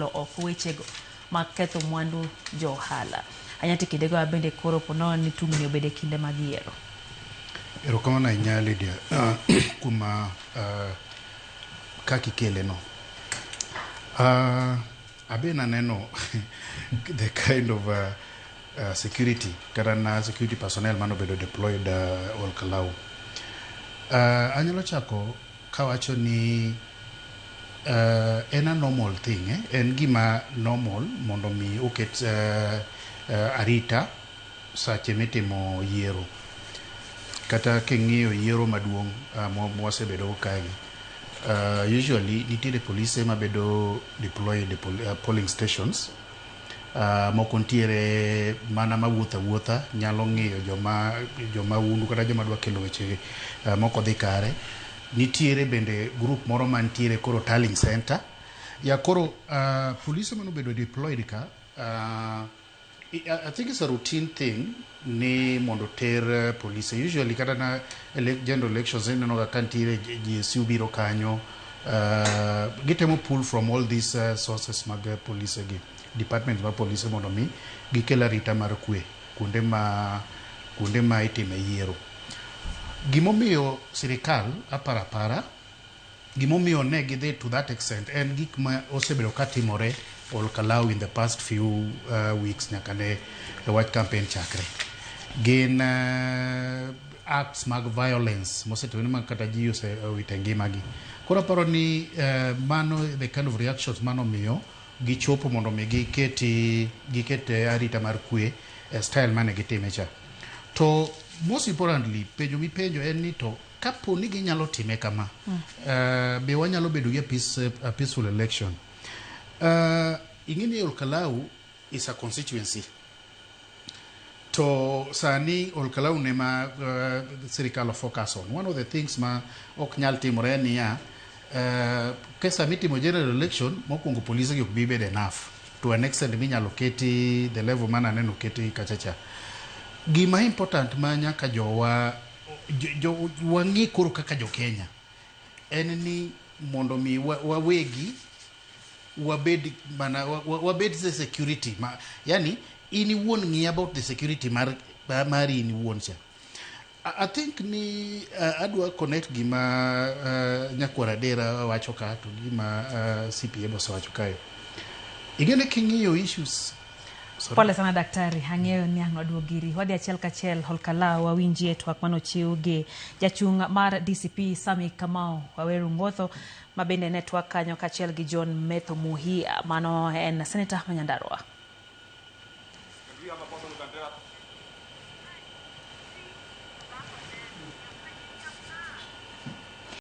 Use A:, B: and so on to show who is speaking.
A: oko wechego maketho mwandu johala. Anyati kidego abende koro pono ni tungni obede kinde magiero.
B: Erokamano ahinya Lydia kuma kaki kele no. Abena neno the kind of security karana security personnel mano bedo deployed Olkalau. Anyalo chako kawacho ni en a normal thing, en gima normal mondo mi uket arita sache mitimo yiero kata king'iyo yiero maduong' mwasebedo kaegi. Usually nitiere polise mabedo deployed polling stations, moko ntiere mana mawuotha nyalo ng'iyo joma undu kata joma dwa kelo weche moko dhi kare. Nitiere bende group moro mantiere koro tallying center ya koro police mano bedo deployed ka. I think it's a routine thing ni mondo ter police usually kata na general elections no ga kantiere GSU biro kanyo gitemo pull from all these sources mag police gi departments mag police mondo mi gikela rita mar kwe kunde ma itime yiero. Gimomiyo sirikal para gimomiyo ne gidhi to that extent en gik ma osebedo katimore Olkalau in the past few weeks nyaka ne wach campaign chakre. Gin acts mag violence mosetimore mag kata ji owito ngimagi. Koro paro ni mano the kind of reactions mano miyo gichopo mondo mi gikete arita mar kwe style mane gitime cha. To most importantly, penjo mipenjo en ni to kapo ni ginyalo time kama, be wanyalo bedo gi a peaceful election. Ingini Olkalau is a constituency. To sani Olkalau nema sirikal focus on. One of the things ma ok nyal timore ni ya kesa mitimo general election mokwongo polise gi ok bi bedo enough to an extent minyalo keti the level mana neno keti kachacha. Gima important ma nyaka wang'i koro kaka jo Kenya en ni mondo mi wawegi wabed the security yani ini won ngi about the security mari ini won cha. I think ni adwa connect gima Nyakwara Dera wacho ka to gima CPA boss wacho kayo. Igene king'iyo issues.
A: Pole sana daktari, hang'eyo ni ang'o duogiri. Wadi achiel kachiel Olkalau wawinji twak mano chiugi jachung' mar DCP Sami Kamau Waweru Mbotho mabende network kanyo kachiel gi John Metho Muhia mano en senator ma Nyandarua.